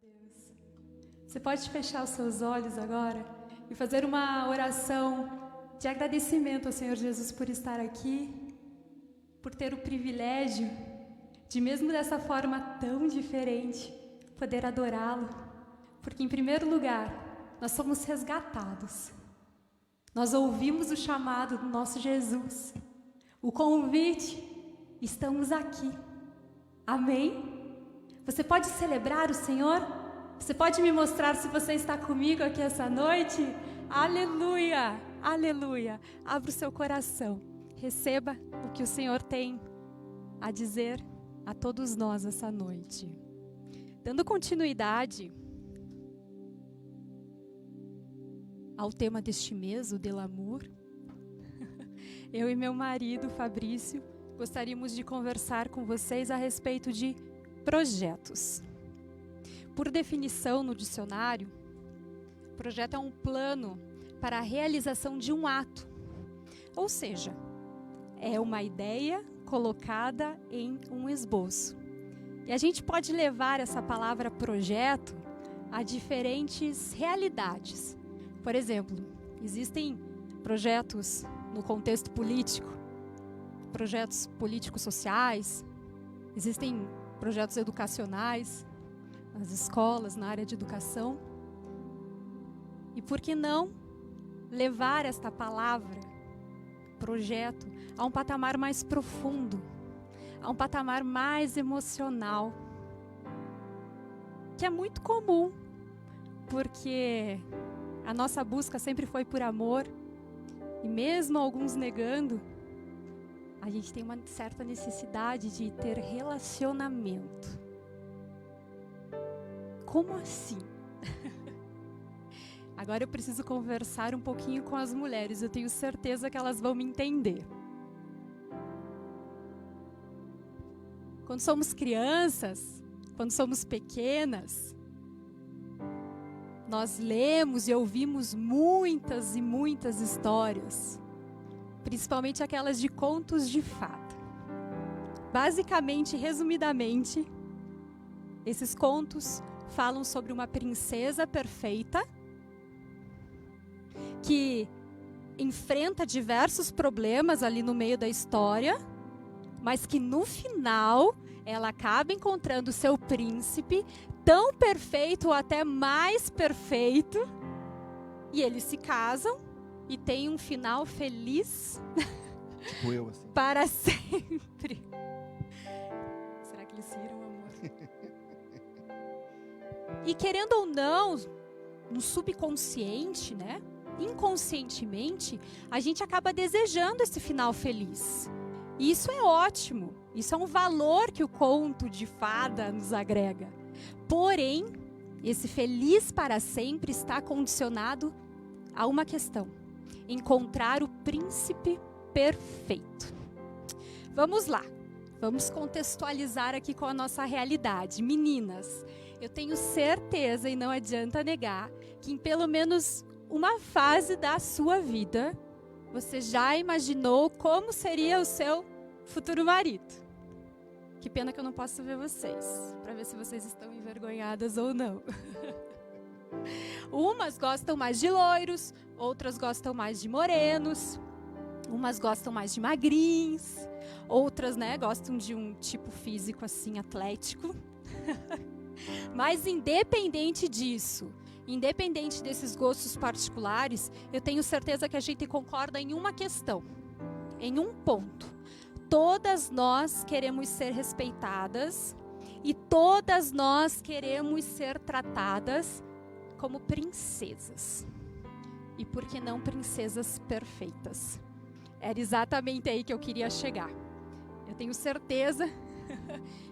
Deus. Você pode fechar os seus olhos agora e fazer uma oração de agradecimento ao Senhor Jesus por estar aqui, por ter o privilégio de, mesmo dessa forma tão diferente, poder adorá-lo. Porque, em primeiro lugar, nós somos resgatados. Nós ouvimos o chamado do nosso Jesus, o convite, estamos aqui. Amém? Você pode celebrar o Senhor? Você pode me mostrar se você está comigo aqui essa noite? Aleluia! Aleluia! Abra o seu coração. Receba o que o Senhor tem a dizer a todos nós essa noite. Dando continuidade ao tema deste mês, o Del Amour, eu e meu marido, Fabrício, gostaríamos de conversar com vocês a respeito de projetos. Por definição no dicionário, projeto é um plano para a realização de um ato, ou seja, é uma ideia colocada em um esboço. E a gente pode levar essa palavra projeto a diferentes realidades. Por exemplo, existem projetos no contexto político, projetos políticos sociais, existem projetos educacionais, nas escolas, na área de educação. E por que não levar esta palavra, projeto, a um patamar mais profundo, a um patamar mais emocional, que é muito comum, porque a nossa busca sempre foi por amor, e mesmo alguns negando, a gente tem uma certa necessidade de ter relacionamento. Como assim? Agora eu preciso conversar um pouquinho com as mulheres, eu tenho certeza que elas vão me entender. Quando somos crianças, quando somos pequenas, nós lemos e ouvimos muitas e muitas histórias, principalmente aquelas de contos de fada. Basicamente, resumidamente, esses contos falam sobre uma princesa perfeita que enfrenta diversos problemas ali no meio da história, mas que no final ela acaba encontrando seu príncipe tão perfeito ou até mais perfeito, e eles se casam e têm um final feliz Tipo eu, assim. para sempre. Será que eles se iram, amor? E querendo ou não, no subconsciente, né? Inconscientemente, a gente acaba desejando esse final feliz. E isso é ótimo. Isso é um valor que o conto de fada nos agrega. Porém, esse feliz para sempre está condicionado a uma questão: encontrar o príncipe perfeito. Vamos lá. Vamos contextualizar aqui com a nossa realidade. Meninas, eu tenho certeza, e não adianta negar, que em pelo menos uma fase da sua vida, você já imaginou como seria o seu futuro marido. Que pena que eu não posso ver vocês, para ver se vocês estão envergonhadas ou não. Umas gostam mais de loiros, outras gostam mais de morenos, umas gostam mais de magrinhos, outras, né, gostam de um tipo físico assim, atlético. Mas independente disso, independente desses gostos particulares, eu tenho certeza que a gente concorda em uma questão, em um ponto. Todas nós queremos ser respeitadas e todas nós queremos ser tratadas como princesas. E por que não princesas perfeitas? Era exatamente aí que eu queria chegar. Eu tenho certeza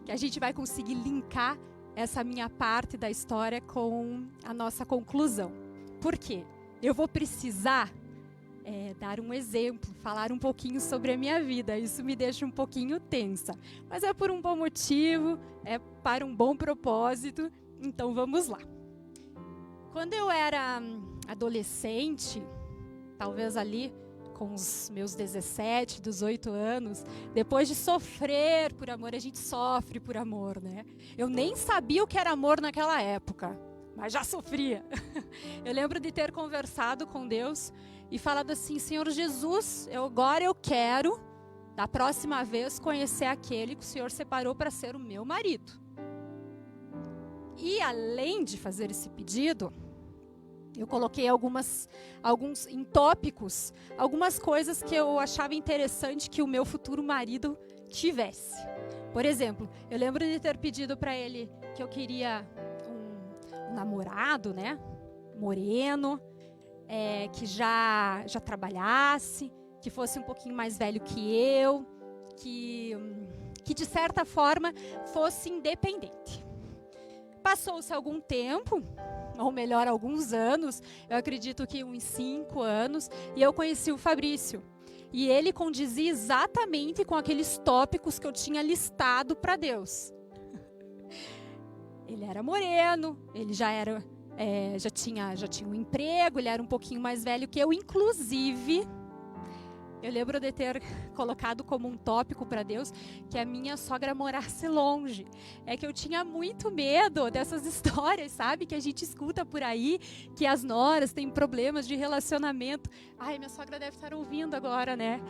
que a gente vai conseguir linkar essa minha parte da história com a nossa conclusão. Por quê? Eu vou precisar dar um exemplo, falar um pouquinho sobre a minha vida. Isso me deixa um pouquinho tensa. Mas é por um bom motivo, é para um bom propósito. Então vamos lá. Quando eu era adolescente, talvez ali com os meus 17, 18 anos, depois de sofrer por amor, a gente sofre por amor, né? Eu nem sabia o que era amor naquela época, mas já sofria. Eu lembro de ter conversado com Deus e falado assim: Senhor Jesus, agora eu quero, da próxima vez, conhecer aquele que o Senhor separou para ser o meu marido. E além de fazer esse pedido, eu coloquei alguns em tópicos, algumas coisas que eu achava interessante que o meu futuro marido tivesse. Por exemplo, eu lembro de ter pedido para ele que eu queria um namorado, né? Moreno, que já trabalhasse, que fosse um pouquinho mais velho que eu, que de certa forma fosse independente. Passou-se algum tempo, ou melhor, alguns anos, eu acredito que uns 5 anos, e eu conheci o Fabrício. E ele condizia exatamente com aqueles tópicos que eu tinha listado para Deus. Ele era moreno, ele já tinha um emprego, ele era um pouquinho mais velho que eu, inclusive. Eu lembro de ter colocado como um tópico para Deus que a minha sogra morasse longe. É que eu tinha muito medo dessas histórias, sabe? Que a gente escuta por aí, que as noras têm problemas de relacionamento. Ai, minha sogra deve estar ouvindo agora, né?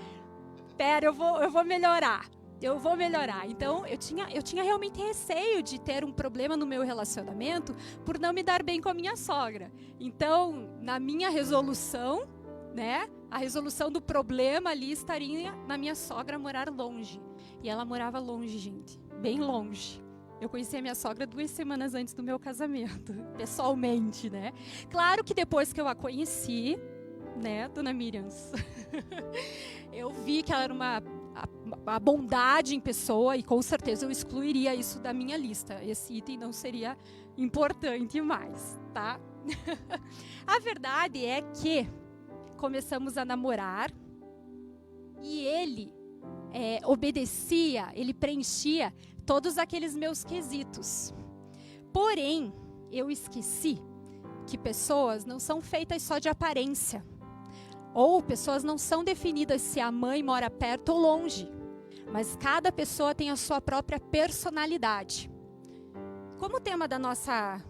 Pera, eu vou melhorar. Eu vou melhorar. Então, eu tinha realmente receio de ter um problema no meu relacionamento por não me dar bem com a minha sogra. Então, na minha resolução, né? A resolução do problema ali estaria na minha sogra morar longe. E ela morava longe, gente. Bem longe. Eu conheci a minha sogra 2 semanas antes do meu casamento. Pessoalmente, né? Claro que depois que eu a conheci, né, dona Miriam, eu vi que ela era uma bondade em pessoa e com certeza eu excluiria isso da minha lista. Esse item não seria importante mais, tá? A verdade é que começamos a namorar e ele obedecia, ele preenchia todos aqueles meus quesitos. Porém, eu esqueci que pessoas não são feitas só de aparência. Ou pessoas não são definidas se a mãe mora perto ou longe. Mas cada pessoa tem a sua própria personalidade. Como o tema da nossa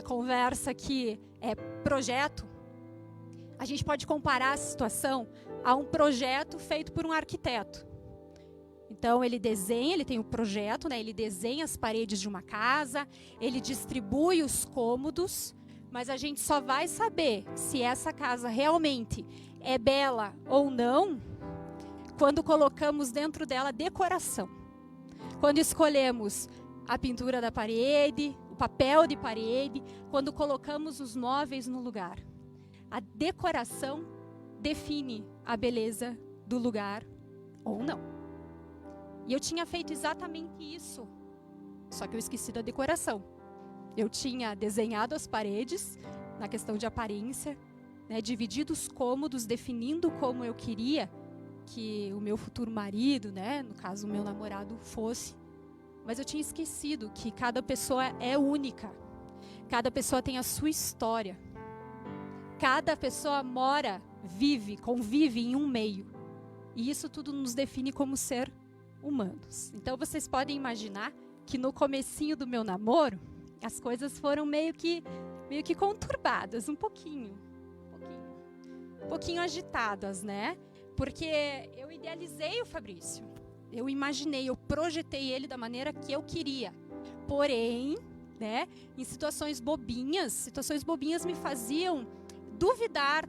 conversa aqui é projeto, a gente pode comparar a situação a um projeto feito por um arquiteto. Então, ele tem o projeto, né? Ele desenha as paredes de uma casa, ele distribui os cômodos, mas a gente só vai saber se essa casa realmente é bela ou não quando colocamos dentro dela decoração. Quando escolhemos a pintura da parede, o papel de parede, quando colocamos os móveis no lugar. A decoração define a beleza do lugar ou não. E eu tinha feito exatamente isso, só que eu esqueci da decoração. Eu tinha desenhado as paredes, na questão de aparência, né, dividido os cômodos, definindo como eu queria que o meu futuro marido, né, no caso o meu namorado, fosse. Mas eu tinha esquecido que cada pessoa é única. Cada pessoa tem a sua história. Cada pessoa convive em um meio. E isso tudo nos define como ser humanos. Então vocês podem imaginar que no comecinho do meu namoro, as coisas foram meio que conturbadas, um pouquinho agitadas, né? Porque eu idealizei o Fabrício. Eu imaginei, eu projetei ele da maneira que eu queria. Porém, né, em situações bobinhas me faziam duvidar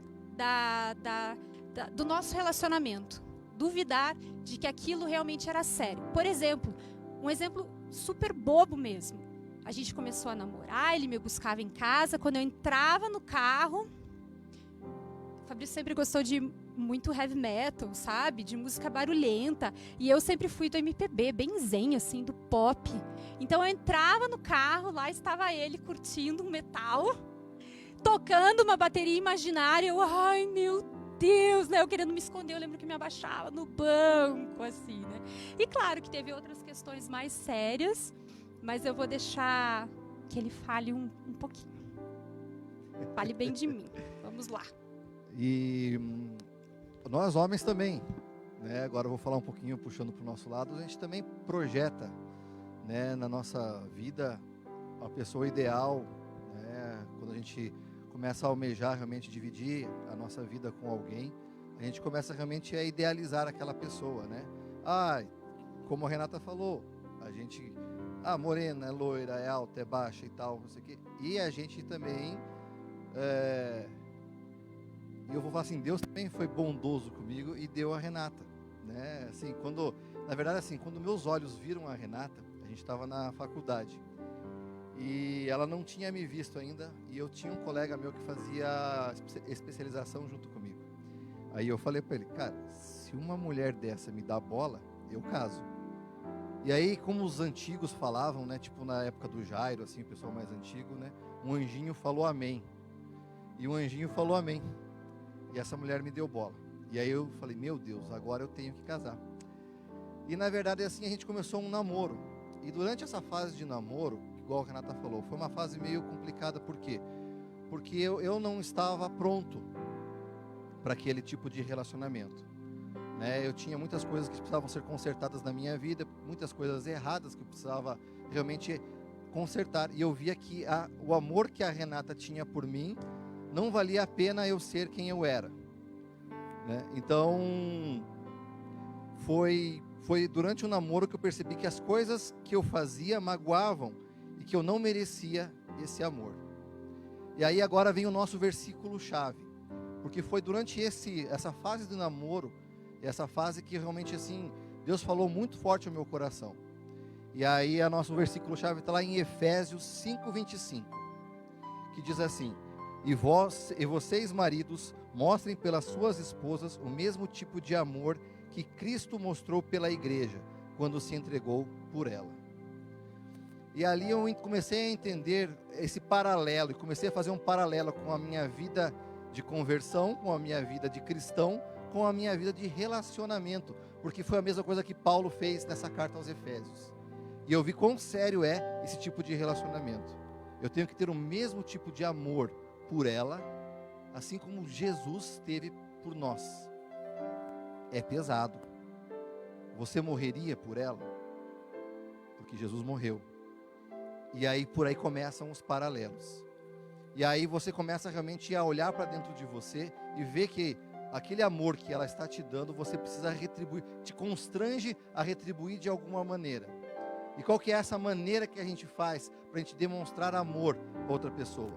do nosso relacionamento. Duvidar de que aquilo realmente era sério. Por exemplo, um exemplo super bobo mesmo. A gente começou a namorar, ele me buscava em casa. Quando eu entrava no carro, o Fabrício sempre gostou de muito heavy metal, sabe? De música barulhenta. E eu sempre fui do MPB, bem zen, assim, do pop. Então eu entrava no carro, lá estava ele curtindo um metal, tocando uma bateria imaginária. Eu, ai, meu Deus, né? Eu querendo me esconder, eu lembro que me abaixava no banco, assim, né? E claro que teve outras questões mais sérias, mas eu vou deixar que ele fale um pouquinho. Fale bem de mim. Vamos lá. E nós homens também, né? Agora eu vou falar um pouquinho puxando para o nosso lado. A gente também projeta, né, na nossa vida a pessoa ideal, né? Quando a gente começa a almejar realmente dividir a nossa vida com alguém, a gente começa realmente a idealizar aquela pessoa, né? Como a Renata falou, a gente, morena, é loira, é alta, é baixa e tal, não sei o quê. E a gente também, e eu vou falar assim, Deus também foi bondoso comigo e deu a Renata, né? Assim, na verdade, assim, quando meus olhos viram a Renata, a gente estava na faculdade e ela não tinha me visto ainda, e eu tinha um colega meu que fazia especialização junto comigo. Aí eu falei para ele, cara, se uma mulher dessa me dá bola, eu caso. E aí, como os antigos falavam, né, tipo na época do Jairo, assim, o pessoal mais antigo, né, um anjinho falou amém. E o anjinho falou amém. E essa mulher me deu bola. E aí eu falei, meu Deus, agora eu tenho que casar. E na verdade, assim, a gente começou um namoro. E durante essa fase de namoro, igual a Renata falou, foi uma fase meio complicada. Por quê? Porque eu não estava pronto para aquele tipo de relacionamento, né? Eu tinha muitas coisas que precisavam ser consertadas na minha vida, muitas coisas erradas que eu precisava realmente consertar. E eu via que o amor que a Renata tinha por mim não valia a pena eu ser quem eu era, né? Então, foi durante o namoro que eu percebi que as coisas que eu fazia magoavam e que eu não merecia esse amor. E aí agora vem o nosso versículo-chave, porque foi durante essa fase do namoro, essa fase que realmente assim, Deus falou muito forte ao meu coração. E aí o nosso versículo-chave está lá em Efésios 5:25, que diz assim: E vocês, maridos, mostrem pelas suas esposas o mesmo tipo de amor que Cristo mostrou pela igreja, quando se entregou por ela. E ali eu comecei a entender esse paralelo, e comecei a fazer um paralelo com a minha vida de conversão, com a minha vida de cristão, com a minha vida de relacionamento, porque foi a mesma coisa que Paulo fez nessa carta aos Efésios. E eu vi quão sério é esse tipo de relacionamento. Eu tenho que ter o mesmo tipo de amor por ela, assim como Jesus teve por nós. É pesado. Você morreria por ela? Porque Jesus morreu. E aí por aí começam os paralelos. E aí você começa realmente a olhar para dentro de você e ver que aquele amor que ela está te dando, você precisa retribuir, te constrange a retribuir de alguma maneira. E qual que é essa maneira que a gente faz para a gente demonstrar amor para outra pessoa?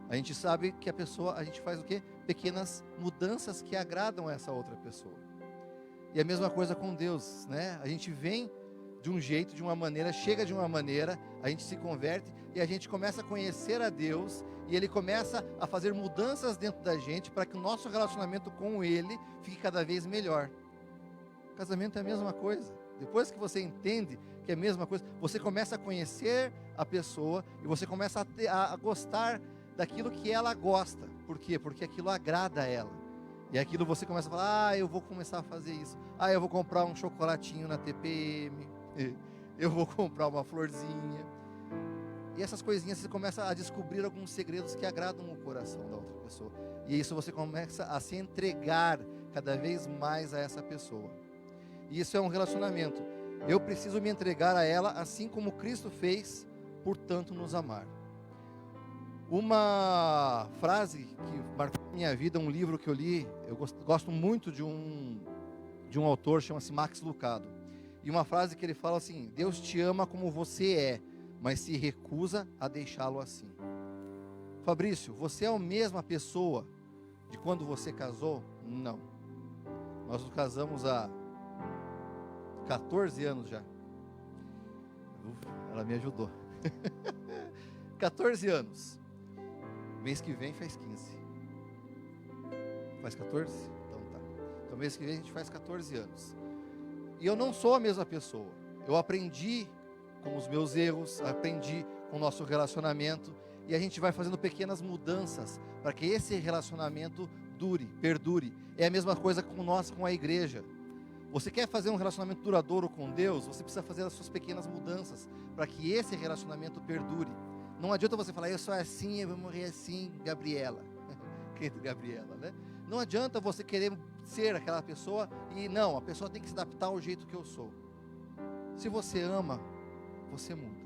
A gente sabe que a gente faz o quê? Pequenas mudanças que agradam a essa outra pessoa. E a mesma coisa com Deus, né? A gente vem de um jeito, de uma maneira, chega de uma maneira, a gente se converte e a gente começa a conhecer a Deus, e Ele começa a fazer mudanças dentro da gente para que o nosso relacionamento com Ele fique cada vez melhor. O casamento é a mesma coisa. Depois que você entende que é a mesma coisa, você começa a conhecer a pessoa e você começa a gostar daquilo que ela gosta. Por quê? Porque aquilo agrada a ela. E aquilo você começa a falar, eu vou começar a fazer isso. Eu vou comprar um chocolatinho na TPM. Eu vou comprar uma florzinha. E essas coisinhas você começa a descobrir alguns segredos que agradam o coração da outra pessoa. E isso você começa a se entregar cada vez mais a essa pessoa. E isso é um relacionamento. Eu preciso me entregar a ela assim como Cristo fez, portanto nos amar. Uma frase que marcou minha vida, um livro que eu li, eu gosto muito de um autor, chama-se Max Lucado. E uma frase que ele fala assim: Deus te ama como você é, mas se recusa a deixá-lo assim. Fabrício, você é a mesma pessoa de quando você casou? Não. Nós nos casamos há 14 anos já. Ela me ajudou. 14 anos. Mês que vem faz 15. Faz 14? Então tá. Então mês que vem a gente faz 14 anos. E eu não sou a mesma pessoa. Eu aprendi com os meus erros, aprendi com o nosso relacionamento, e a gente vai fazendo pequenas mudanças para que esse relacionamento perdure. É a mesma coisa com nós, com a igreja. Você quer fazer um relacionamento duradouro com Deus, você precisa fazer as suas pequenas mudanças para que esse relacionamento perdure. Não adianta você falar, eu sou assim, eu vou morrer assim, Gabriela. Querido Gabriela, né? Não adianta você querer ser aquela pessoa e não, a pessoa tem que se adaptar ao jeito que eu sou. Se você ama, você muda.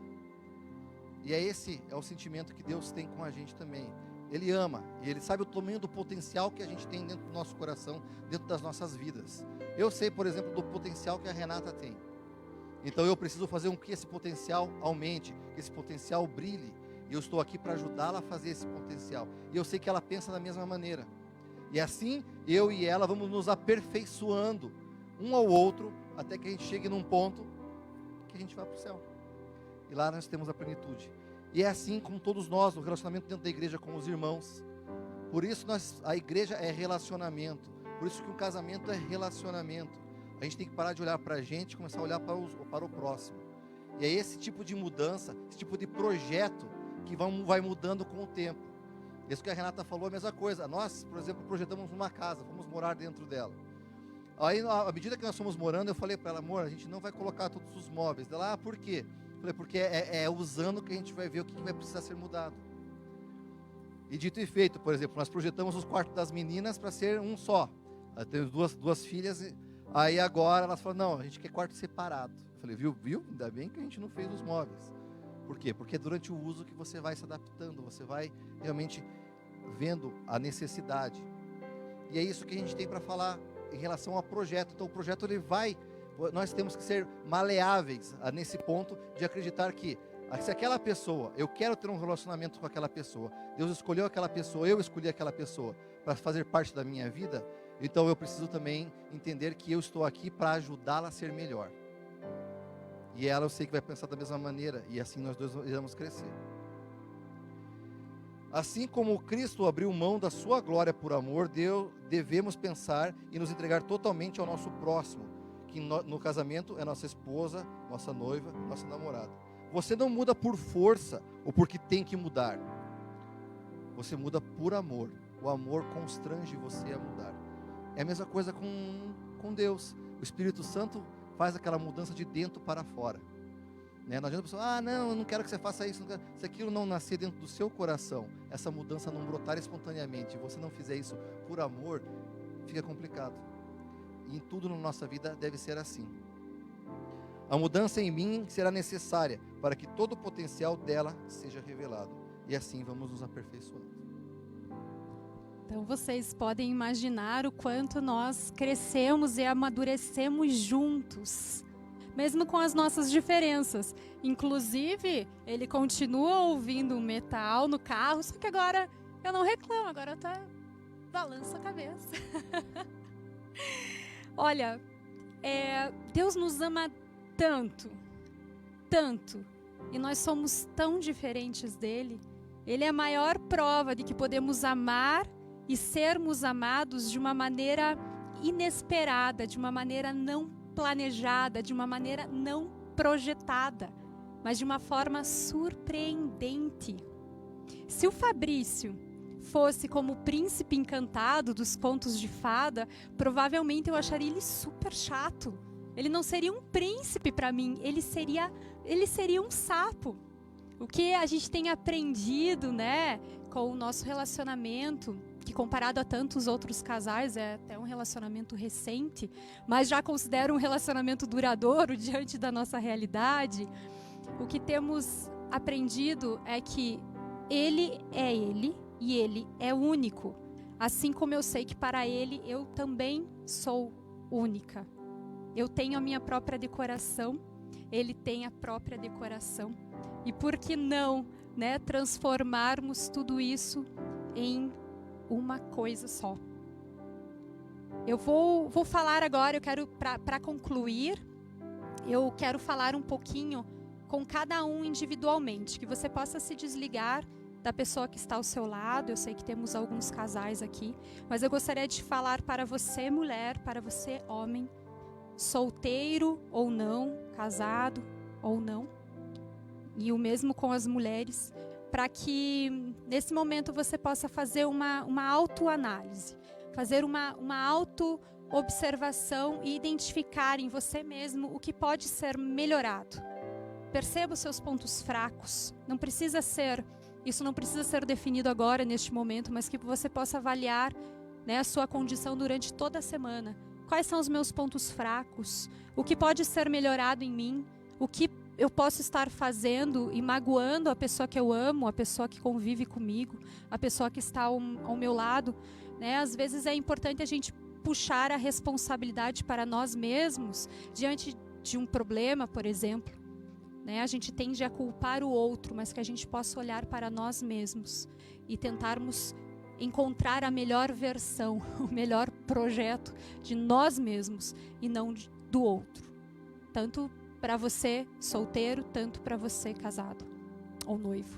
E esse é o sentimento que Deus tem com a gente também. Ele ama, e Ele sabe o tamanho do potencial que a gente tem dentro do nosso coração, dentro das nossas vidas. Eu sei, por exemplo, do potencial que a Renata tem. Então eu preciso fazer com que esse potencial aumente, que esse potencial brilhe. E eu estou aqui para ajudá-la a fazer esse potencial. E eu sei que ela pensa da mesma maneira. E assim, eu e ela vamos nos aperfeiçoando um ao outro, até que a gente chegue num ponto que a gente vai para o céu. E lá nós temos a plenitude. E é assim com todos nós, no relacionamento dentro da igreja com os irmãos. Por isso a igreja é relacionamento. Por isso que um casamento é relacionamento. A gente tem que parar de olhar para a gente e começar a olhar para o próximo. E é esse tipo de mudança, esse tipo de projeto que vai mudando com o tempo. Isso que a Renata falou é a mesma coisa. Nós, por exemplo, projetamos uma casa, vamos morar dentro dela. Aí, à medida que nós fomos morando, eu falei para ela, amor, a gente não vai colocar todos os móveis. Ela, por quê? Eu falei, porque é usando que a gente vai ver o que vai precisar ser mudado. E dito e feito, por exemplo, nós projetamos os quartos das meninas para ser um só. Eu tenho duas filhas, aí agora elas falaram, não, a gente quer quarto separado. Eu falei, viu? Ainda bem que a gente não fez os móveis. Por quê? Porque é durante o uso que você vai se adaptando, você vai realmente vendo a necessidade. E é isso que a gente tem para falar em relação ao projeto. Então o projeto nós temos que ser maleáveis nesse ponto de acreditar que se aquela pessoa, eu quero ter um relacionamento com aquela pessoa, Deus escolheu aquela pessoa, eu escolhi aquela pessoa para fazer parte da minha vida, então eu preciso também entender que eu estou aqui para ajudá-la a ser melhor. E ela eu sei que vai pensar da mesma maneira, e assim nós dois iremos crescer. Assim como Cristo abriu mão da sua glória por amor, devemos pensar e nos entregar totalmente ao nosso próximo, que no casamento é nossa esposa, nossa noiva, nossa namorada. Você não muda por força ou porque tem que mudar. Você muda por amor. O amor constrange você a mudar. É a mesma coisa com Deus. O Espírito Santo faz aquela mudança de dentro para fora. Não adianta a pessoa, não, eu não quero que você faça isso. Se aquilo não nascer dentro do seu coração, essa mudança não brotar espontaneamente, e você não fizer isso por amor, fica complicado. E em tudo na nossa vida deve ser assim. A mudança em mim será necessária para que todo o potencial dela seja revelado. E assim vamos nos aperfeiçoando. Então vocês podem imaginar o quanto nós crescemos e amadurecemos juntos, mesmo com as nossas diferenças. Inclusive, ele continua ouvindo metal no carro, só que agora eu não reclamo, agora eu até balanço a cabeça. Olha, Deus nos ama tanto, tanto, e nós somos tão diferentes dele. Ele é a maior prova de que podemos amar e sermos amados de uma maneira inesperada, de uma maneira não planejada, de uma maneira não projetada, mas de uma forma surpreendente. Se o Fabrício fosse como o príncipe encantado dos contos de fada, provavelmente eu acharia ele super chato. Ele não seria um príncipe para mim, ele seria um sapo. O que a gente tem aprendido, né, com o nosso relacionamento, que comparado a tantos outros casais, é até um relacionamento recente, mas já considero um relacionamento duradouro diante da nossa realidade. O que temos aprendido é que ele é ele e ele é único. Assim como eu sei que para ele eu também sou única. Eu tenho a minha própria decoração, ele tem a própria decoração. E por que não, né, transformarmos tudo isso em uma coisa só? Eu vou falar agora, eu quero, para concluir, eu quero falar um pouquinho com cada um individualmente, que você possa se desligar da pessoa que está ao seu lado. Eu sei que temos alguns casais aqui, mas eu gostaria de falar para você, mulher, para você, homem, solteiro ou não, casado ou não, e o mesmo com as mulheres, para que nesse momento você possa fazer uma autoanálise, fazer uma auto-observação e identificar em você mesmo o que pode ser melhorado. Perceba os seus pontos fracos. Isso não precisa ser definido agora, neste momento, mas que você possa avaliar né, a sua condição durante toda a semana. Quais são os meus pontos fracos? O que pode ser melhorado em mim? O que eu posso estar fazendo e magoando a pessoa que eu amo, a pessoa que convive comigo, a pessoa que está ao meu lado, né? Às vezes é importante a gente puxar a responsabilidade para nós mesmos diante de um problema, por exemplo, né? A gente tende a culpar o outro, mas que a gente possa olhar para nós mesmos e tentarmos encontrar a melhor versão, o melhor projeto de nós mesmos e não do outro. Tanto para você solteiro, tanto para você casado ou noivo.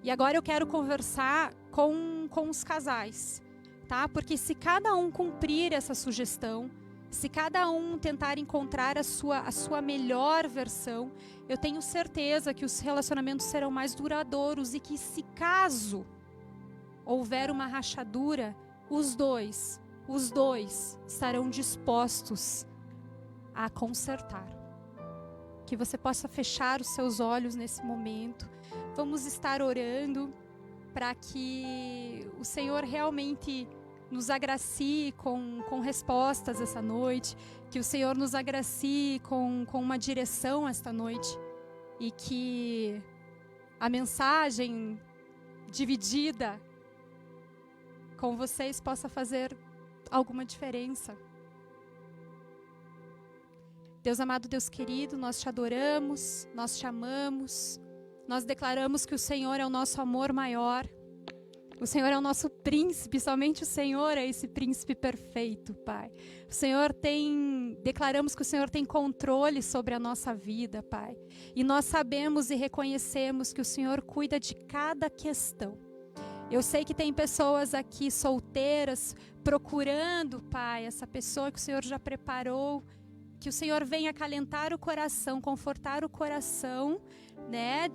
E agora eu quero conversar com os casais, tá? Porque se cada um cumprir essa sugestão, se cada um tentar encontrar a sua melhor versão, eu tenho certeza que os relacionamentos serão mais duradouros e que, se caso houver uma rachadura, os dois estarão dispostos a consertar. Que você possa fechar os seus olhos nesse momento. Vamos estar orando para que o Senhor realmente nos agracie com respostas essa noite, que o Senhor nos agracie com uma direção esta noite, e que a mensagem dividida com vocês possa fazer alguma diferença. Deus amado, Deus querido, nós te adoramos, nós te amamos, nós declaramos que o Senhor é o nosso amor maior, o Senhor é o nosso príncipe, somente o Senhor é esse príncipe perfeito, Pai. Declaramos que o Senhor tem controle sobre a nossa vida, Pai, e nós sabemos e reconhecemos que o Senhor cuida de cada questão. Eu sei que tem pessoas aqui solteiras procurando, Pai, essa pessoa que o Senhor já preparou. Que o Senhor venha acalentar o coração, confortar o coração, né,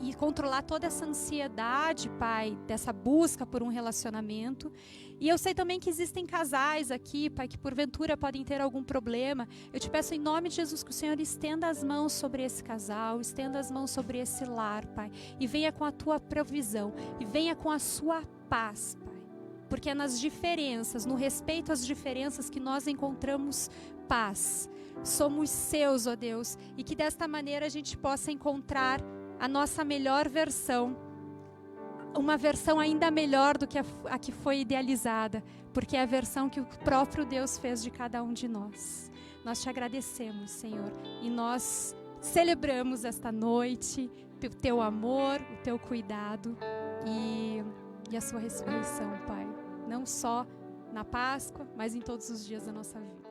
e controlar toda essa ansiedade, Pai, dessa busca por um relacionamento. E eu sei também que existem casais aqui, Pai, que porventura podem ter algum problema. Eu te peço em nome de Jesus que o Senhor estenda as mãos sobre esse casal, estenda as mãos sobre esse lar, Pai, e venha com a tua provisão, e venha com a sua paz, Pai. Porque é nas diferenças, no respeito às diferenças, que nós encontramos paz. Somos seus, ó Deus, e que desta maneira a gente possa encontrar a nossa melhor versão, uma versão ainda melhor do que a que foi idealizada, porque é a versão que o próprio Deus fez de cada um de nós. Nós te agradecemos, Senhor, e nós celebramos esta noite o teu amor, o teu cuidado e a sua ressurreição, Pai. Não só na Páscoa, mas em todos os dias da nossa vida.